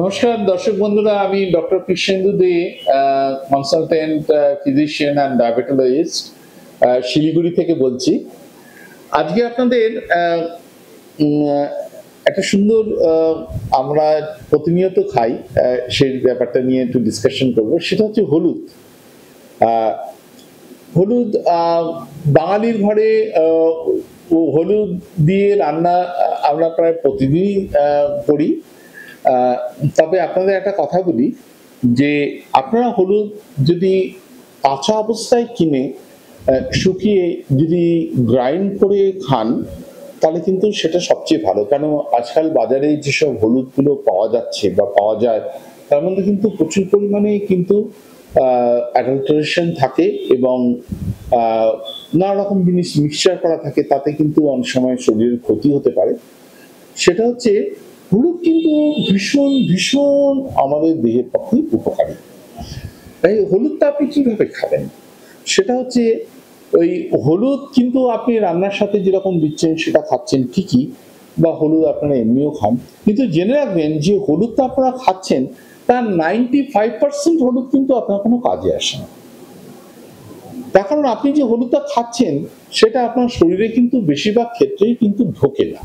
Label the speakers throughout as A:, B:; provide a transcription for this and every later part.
A: নমস্কার দর্শক বন্ধুরা, আমি doctor Krishnendu De, consultant physician and diabetologist, Siliguri থেকে বলছি। আজকে আপনাদের একটা সুন্দর আমরা প্রতিনিয়ত খাই সেই ব্যাপারটা নিয়ে একটু ডিসকাশন করবো। সেটা হচ্ছে হলুদ। হলুদ বাঙালির ঘরে হলুদ দিয়ে রান্না আমরা প্রায় প্রতিদিনই করি। তবে আপনাদের একটা কথা বলি যে আপনারা হলুদ যদি কাঁচা অবস্থায় কিনে শুকিয়ে যদি গ্রাইন্ড করে খান তাহলে কিন্তু সেটা সবচেয়ে ভালো। কেন আজকাল বাজারে যেসব হলুদগুলো পাওয়া যাচ্ছে বা পাওয়া যায় তার মধ্যে কিন্তু প্রচুর পরিমাণে কিন্তু অ্যাডাল্টারেশন থাকে এবং নানা রকম জিনিস মিক্সচার করা থাকে, তাতে কিন্তু অনেক সময় শরীরের ক্ষতি হতে পারে। সেটা হচ্ছে হলুদ কিন্তু ভীষণ ভীষণ আমাদের দেহের পক্ষে উপকারী। তাই হলুদটা আপনি কিভাবে খাবেন সেটা হচ্ছে ওই হলুদ কিন্তু আপনি রান্নার সাথে যেরকম দিচ্ছেন সেটা খাচ্ছেন ঠিকই, বা হলুদ আপনারা এমনিও খান, কিন্তু জেনে রাখবেন যে হলুদটা আপনারা খাচ্ছেন তার 95% হলুদ কিন্তু আপনার কোনো কাজে আসে না। তার কারণ আপনি যে হলুদটা খাচ্ছেন সেটা আপনার শরীরে কিন্তু বেশিরভাগ ক্ষেত্রেই কিন্তু ঢোকে না।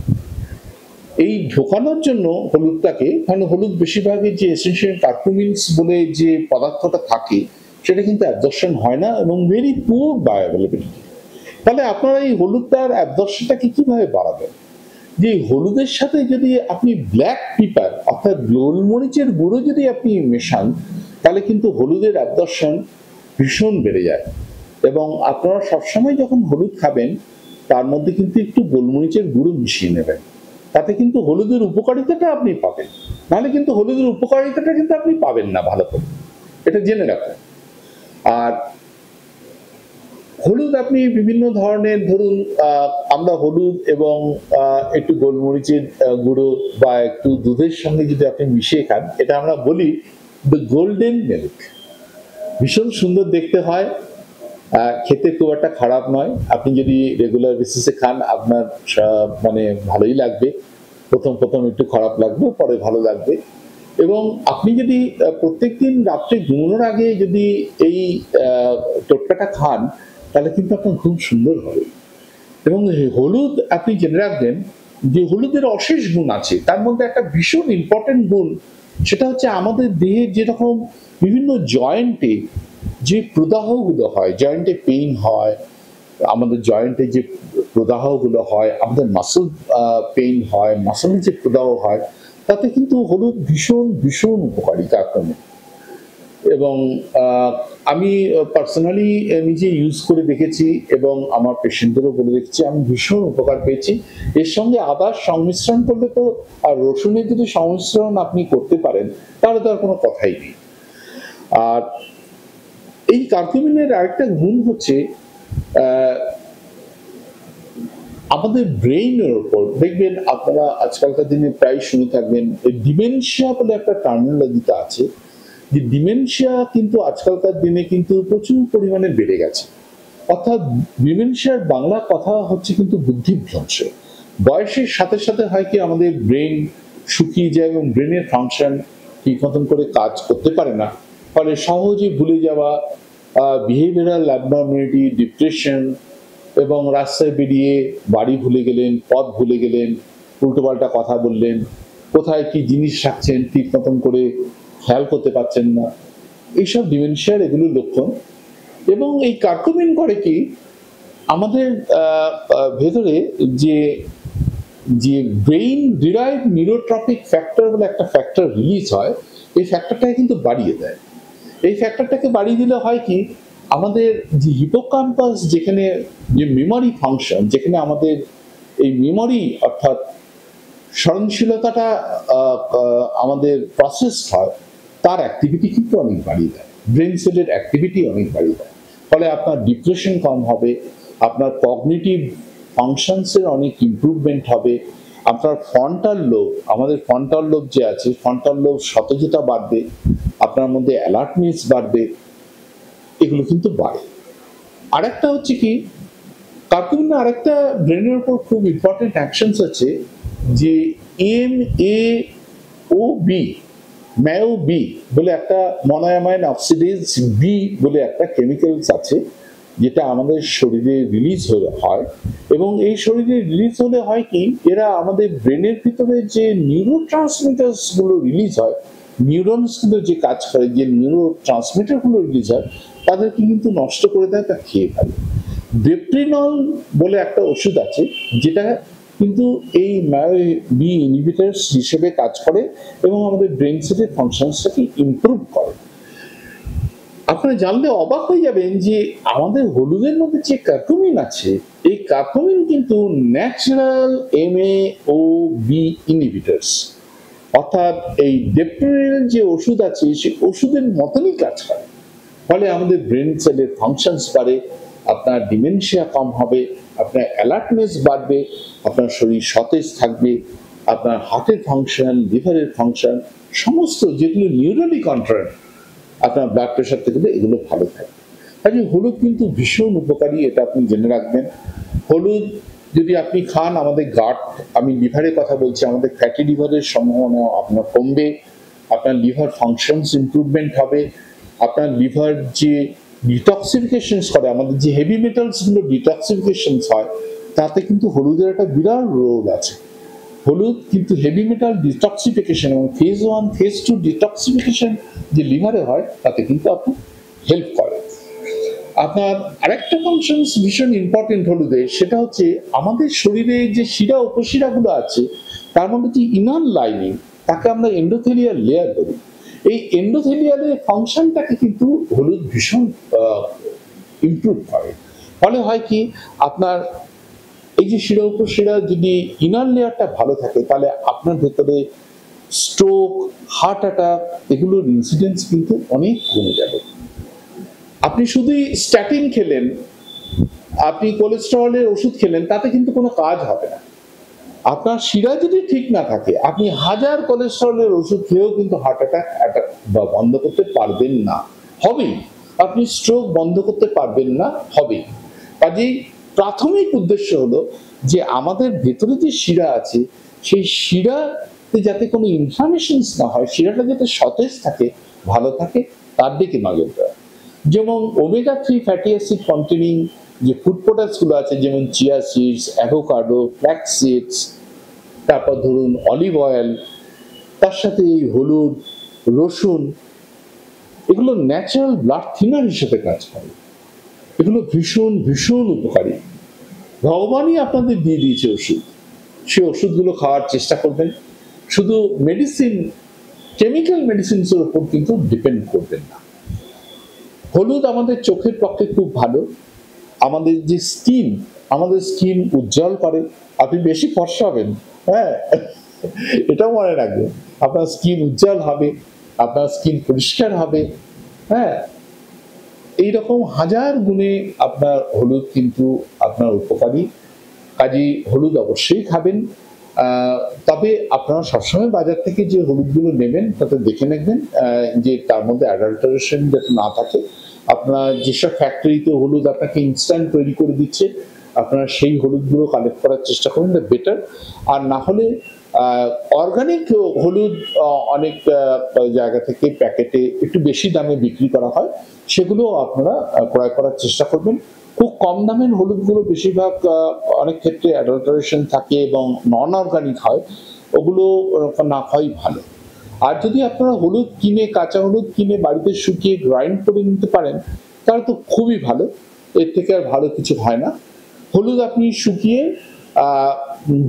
A: এই ঢোকানোর জন্য হলুদটাকে, কারণ হলুদ বেশিরভাগই যে এসেনশিয়াল কার্কুমিনস বলে যে পদার্থটা থাকে সেটা কিন্তু অ্যাবজর্পশন হয় না এবং ভেরি পুয়ার বায়োঅ্যাভেলেবিলিটি। তাহলে আপনারা এই হলুদটার অ্যাবজর্পশনটাকে কিভাবে বাড়াবেন? যে হলুদের সাথে যদি আপনি ব্ল্যাক পেপার অর্থাৎ গোলমরিচের গুঁড়ো যদি আপনি মেশান তাহলে কিন্তু হলুদের অ্যাবজর্পশন ভীষণ বেড়ে যায়। এবং আপনারা সবসময় যখন হলুদ খাবেন তার মধ্যে কিন্তু একটু গোলমরিচের গুঁড়ো মিশিয়ে নেবেন, তাতে কিন্তু হলুদের উপকারিতাটা আপনি পাবেন। নাহলে কিন্তু হলুদের উপকারিতাটা কিন্তু আপনি পাবেন না ভালো করে, এটা জেনে রাখুন। আর হলুদ আপনি বিভিন্ন ধরনের, ধরুন আমরা হলুদ এবং একটু গোলমরিচের গুঁড়ো বা একটু দুধের সঙ্গে যদি আপনি মিশিয়ে খান, এটা আমরা বলি দ্য গোল্ডেন মিল্ক। ভীষণ সুন্দর দেখতে হয়, খেতে খুব একটা খারাপ নয়। আপনি যদি রেগুলার বেসিসে খান আপনার মানে ভালোই লাগবে। প্রথম প্রথম একটু খারাপ লাগবে, পরে ভালো লাগবে। এবং আপনি যদি প্রত্যেকদিন রাত্রে ঘুমানোর আগে যদি এই টোটকাটা খান তাহলে কিন্তু আপনার খুব সুন্দর হবে। এবং হলুদ আপনি জেনে রাখবেন যে হলুদের অশেষ গুণ আছে, তার মধ্যে একটা ভীষণ ইম্পর্টেন্ট গুণ সেটা হচ্ছে আমাদের দেহে যেরকম বিভিন্ন জয়েন্টে যে প্রদাহগুলো হয়, জয়েন্টে পেইন হয়, আমাদের জয়েন্টে যে প্রদাহগুলো হয়, আমাদের মাসল পেইন হয়, মাসলে যে প্রদাহ হয়, তাতে কিন্তু হলুদ ভীষণ ভীষণ উপকারিতা আক্রমে। এবং আমি পার্সোনালি নিজে ইউজ করে দেখেছি এবং আমার পেশেন্টদেরও বলে দেখেছি, আমি ভীষণ উপকার পেয়েছি। এর সঙ্গে আদার সংমিশ্রণ করলে তো, আর রসুনের যদি সংমিশ্রণ আপনি করতে পারেন তাহলে তো আর কোনো কথাই নেই। আর এই কার্কুমিনের আরেকটা গুণ হচ্ছে আমাদের ব্রেইনের উপর, দেখবেন আপনারা আজকালকার দিনে প্রায় শুনে থাকবেন ডিমেনশিয়া বলে একটা টার্মিনোলজিটা আছে, যে ডিমেনশিয়া কিন্তু আজকালকার দিনে কিন্তু প্রচুর পরিমাণে বেড়ে গেছে। অর্থাৎ ডিমেনশিয়ার বাংলা কথা হচ্ছে কিন্তু বুদ্ধিভ্রংশ। বয়সের সাথে সাথে হয় কি আমাদের ব্রেন শুকিয়ে যায় এবং ব্রেনের ফাংশন ঠিক মতন করে কাজ করতে পারে না, ফলে সহজে ভুলে যাওয়া, বিহেভিয়ারাল অ্যাবনর্মালিটি, ডিপ্রেশন, এবং রাস্তায় বেরিয়ে বাড়ি ভুলে গেলেন, পথ ভুলে গেলেন, উল্টোপাল্টা কথা বললেন, কোথায় কি জিনিস রাখছেন ঠিক মতন করে খেয়াল করতে পারছেন না, এইসব ডিমেনশিয়ার এগুলোর লক্ষণ। এবং এই কার্কুমিন করে কি আমাদের ভেতরে যে যে ব্রেইন ডিরাইভ নিউরোট্রপিক ফ্যাক্টর বলে একটা ফ্যাক্টর রিলিজ হয়, এই ফ্যাক্টরটাকে কিন্তু বাড়িয়ে দেয়। এই ফ্যাক্টরটাকে বাড়িয়ে দিলে হয় কি আমাদের যে হিপোক্যাম্পাস, যেখানে যে মেমোরি ফাংশন, যেখানে আমাদের এই মেমোরি অর্থাৎ স্মরণশীলতাটা আমাদের প্রসেস হয়, তার অ্যাক্টিভিটি কিন্তু অনেক বাড়িয়ে দেয়, ব্রেন সেলের অ্যাক্টিভিটি অনেক বাড়িয়ে দেয়। ফলে আপনার ডিপ্রেশন কম হবে, আপনার কগনিটিভ ফাংশনসের অনেক ইমপ্রুভমেন্ট হবে, আপনার ফ্রন্টাল লোব, আমাদের ফ্রন্টাল লোব যে আছে, ফ্রন্টাল লোব সতেজতা বাড়বে, আপনার মধ্যে অ্যালার্টনেস বাড়বে, এগুলো কিন্তু বাড়ে। আরেকটা হচ্ছে কি কার্কুমিন আরেকটা ব্রেনের উপর খুব ইম্পর্টেন্ট অ্যাকশনস আছে, যে M A O B meow B বলে একটা মনোঅ্যামাইন অক্সিডেজ বি বলে একটা কেমিক্যালস আছে, যেটা আমাদের শরীরে রিলিজ হয়। এবং এই শরীরে রিলিজ হলে হয় কি, এরা আমাদের ব্রেনের ভিতরে যে নিউরো ট্রান্সমিটার্স গুলো রিলিজ হয়, নিউরনস গুলো যে কাজ করে, যে নিউরো ট্রান্সমিটার গুলো রিলিজ হয়, তাদেরকে কিন্তু নষ্ট করে দেয়, তা খেয়ে ফেলে। ডেপ্রিনল বলে একটা ওষুধ আছে, যেটা কিন্তু এই বি ইনহিবিটরস হিসেবে কাজ করে এবং আমাদের ব্রেন সেলের ফাংশনসটাকে ইমপ্রুভ করে। আপনারা জানলে অবাক হয়ে যাবেন যে আমাদের হলুদের মধ্যে যে কার্কুমিন আছে, এই কার্কুমিন কিন্তু ন্যাচারাল MAO-B ইনহিবিটরস, অর্থাৎ এই ডেপ্রিনল যে ওষুধ আছে সেই ওষুধের মতনই কাজ করে। ফলে আমাদের ব্রেন সেলের ফাংশনস বাড়ে, আপনার ডিমেনশিয়া কম হবে, আপনার অ্যালার্টনেস বাড়বে, আপনার শরীর সতেজ থাকবে, আপনার হার্টের ফাংশন, লিভারের ফাংশন, সমস্ত যেগুলো নিউরালি কন্ট্রোল, আপনার ব্লাড প্রেশার থেকে এগুলো ভালো থাকে। কাজে হলুদ কিন্তু ভীষণ উপকারী, এটা আপনি জেনে রাখবেন। হলুদ যদি আপনি খান, আমাদের গাট, আমি লিভারের কথা বলছি, আমাদের ফ্যাটি লিভারের সম্ভাবনা আপনার কমবে, আপনার লিভার ফাংশনস ইমপ্রুভমেন্ট হবে, আপনার লিভার যে ডিটক্সিফিকেশন করে, আমাদের যে হেভি মেটালস গুলো ডিটক্সিফিকেশন হয়, তাতে কিন্তু হলুদের একটা বিরাট রোল আছে। হলুদ কিন্তু হেভি মেটাল ডিটক্সিফিকেশন এবং ফেজ 1 ফেজ 2 ডিটক্সিফিকেশন যে লিভারে হয়, তাতে কিন্তু আপনি হেল্প করে। আপনার আরেকটা ফাংশন ভীষণ ইম্পর্টেন্ট হলুদে, সেটা হচ্ছে আমাদের শরীরে যে শিরা উপশিরাগুলো আছে, তার মধ্যে যে ইনার লাইনিং, তাকে আমরা এন্ডোথেলিয়াল লেয়ার বলি। এই এন্ডোথেলিয়ালের ফাংশনটাকে কিন্তু হলুদ ভীষণ ইমপ্রুভ করে। ফলে হয় কি, আপনার এই যে শিরা উপশিরা যদি ইনার লেয়ারটা ভালো থাকে, তাহলে আপনার ভেতরে স্ট্রোক, হার্ট অ্যাটাক, এগুলোর ইনসিডেন্স কিন্তু অনেক কমে যাবে। আপনি শুধুই স্ট্যাটিন খেলেন, আপনি কোলেস্টেরলের ওষুধ খেলেন, তাতে কিন্তু কোনো কাজ হবে না। আপনার শিরা যদি ঠিক না থাকে, আপনি হাজার কোলেস্টেরলের ওষুধ খেয়েও কিন্তু হার্ট অ্যাটাক বন্ধ করতে পারবেন না, হবেই। আপনি স্ট্রোক বন্ধ করতে পারবেন না, হবেই। কাজেই প্রাথমিক উদ্দেশ্য হলো যে আমাদের ভেতরে যে শিরা আছে, সেই শিরাতে যাতে কোনো ইনফ্লামেশন না হয়, শিরাটা যাতে সতেজ থাকে, ভালো থাকে, তার দিকে নজর দেওয়া। যেমন ওমেগা 3 ফ্যাটি অ্যাসিড কন্টেনিং যে ফুড প্রোডাক্টস গুলো আছে, যেমন chia seeds, avocado, flax seeds, তারপর ধরুন অলিভ অয়েল, তার সাথে এই হলুদ, রসুন, এগুলো ন্যাচারাল ব্লাড থিনার হিসেবে কাজ করে। এগুলো ভীষণ ভীষণ উপকারী। ভগবানই আপনাদের দিয়ে দিয়েছে ওষুধ, সেই ওষুধগুলো খাওয়ার চেষ্টা করবেন। শুধু মেডিসিন, কেমিক্যাল মেডিসিনস এর উপর কিন্তু ডিপেন্ড করবেন না। হলুদ আমাদের চোখের পক্ষে খুব ভালো। আমাদের যে স্কিন, আমাদের স্কিন উজ্জ্বল করে। আপনি বেশি ফর্সা হবেন, হ্যাঁ, এটাও মনে রাখবেন, আপনার স্কিন উজ্জ্বল হবে, আপনার স্কিন পরিষ্কার হবে, হ্যাঁ। এইরকম হাজার গুণে আপনার হলুদ কিন্তু আপনার উপকারী। কাজেই হলুদ অবশ্যই খাবেন। তবে আপনারা সবসময় বাজার থেকে যে হলুদগুলো নেবেন, তাতে দেখে নেবেন যে তার মধ্যে অ্যাডাল্টারেশন যাতে না থাকে। আপনার যেসব ফ্যাক্টরিতে হলুদ আপনাকে ইনস্ট্যান্ট তৈরি করে দিচ্ছে, আপনারা সেই হলুদগুলো কালেক্ট করার চেষ্টা করুন, বেটার। আর না হলে অর্গানিক হলুদ অনেক জায়গা থেকে প্যাকেটে একটু বেশি দামে বিক্রি করা হয়, সেগুলো আপনারা ক্রয় করার চেষ্টা করবেন। খুব কম দামের হলুদগুলো বেশিরভাগ অনেক ক্ষেত্রে অ্যাডাল্টারেশন থাকে এবং নন অর্গানিক হয়, ওগুলো না খাওয়াই ভালো। আর যদি আপনারা হলুদ কিনে, কাঁচা হলুদ কিনে বাড়িতে শুকিয়ে গ্রাইন্ড করে নিতে পারেন, তাহলে তো খুবই ভালো। এর থেকে আর ভালো কিছু হয় না। হলুদ আপনি শুকিয়ে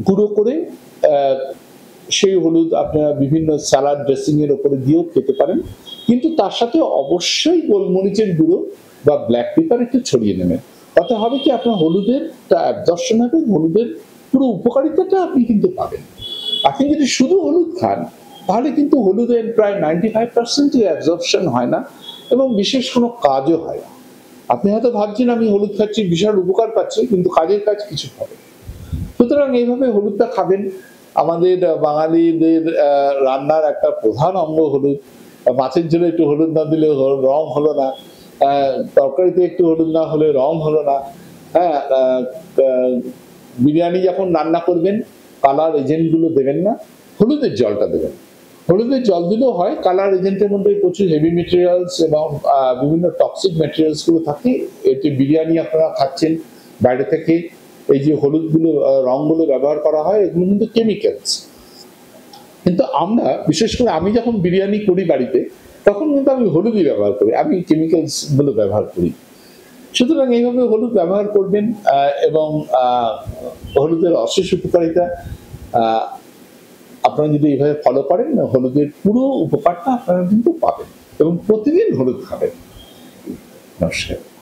A: গুঁড়ো করে সেই হলুদ আপনারা বিভিন্ন স্যালাড ড্রেসিং এর উপরে দিয়েও খেতে পারেন, কিন্তু তার সাথে অবশ্যই গোলমরিচের গুঁড়ো বা ব্ল্যাক পেপার একটু ছড়িয়ে নেবেন। তাতে হবে কি, আপনার হলুদের অ্যাবজর্পশন হবে, হলুদের পুরো উপকারিতাটা আপনি কিন্তু পাবেন। আপনি যদি শুধু হলুদ খান, তাহলে কিন্তু হলুদের প্রায় 95% অ্যাবজর্পশন হয় না এবং বিশেষ কোনো কাজও হয় না। আপনি হয়তো ভাবছেন আমি হলুদ খাচ্ছি, বিশাল উপকার পাচ্ছি, কিন্তু কাজের কাজ কিছু হবে। সুতরাং এইভাবে হলুদটা খাবেন। আমাদের বাঙালিদের রান্নার একটা প্রধান অঙ্গ হলুদ। মাছের ঝোলে একটু হলুদ না দিলে রং হলো না, তরকারিতে একটু হলুদ না হলে রং হলো না, হ্যাঁ। বিরিয়ানি যখন রান্না করবেন, কালার এজেন্ট গুলো দেবেন না, হলুদের জলটা দেবেন। হলুদের জল দিলেও হয়, কালার এজেন্টের মধ্যে প্রচুর হেভি মেটেরিয়ালস এবং বিভিন্ন টক্সিক মেটেরিয়ালস গুলো থাকে। এটি বিরিয়ানি আপনারা খাচ্ছেন বাইরে থেকে, এই যে হলুদ গুলো রংগুলো ব্যবহার করা হয় এগুলো কিন্তু কেমিক্যালস। কিন্তু আমরা বিশেষ করে আমি যখন বিরিয়ানি করি বাড়িতে তখন কিন্তু আমি হলুদই ব্যবহার করি, আমি কেমিক্যালস গুলো ব্যবহার করি। সুতরাং এইভাবে হলুদ ব্যবহার করবেন এবং হলুদের অশেষ উপকারিতা আপনারা যদি এইভাবে ফলো করেন হলুদের পুরো উপকারটা আপনারা কিন্তু পাবেন এবং প্রতিদিন হলুদ খাবেন। নমস্কার।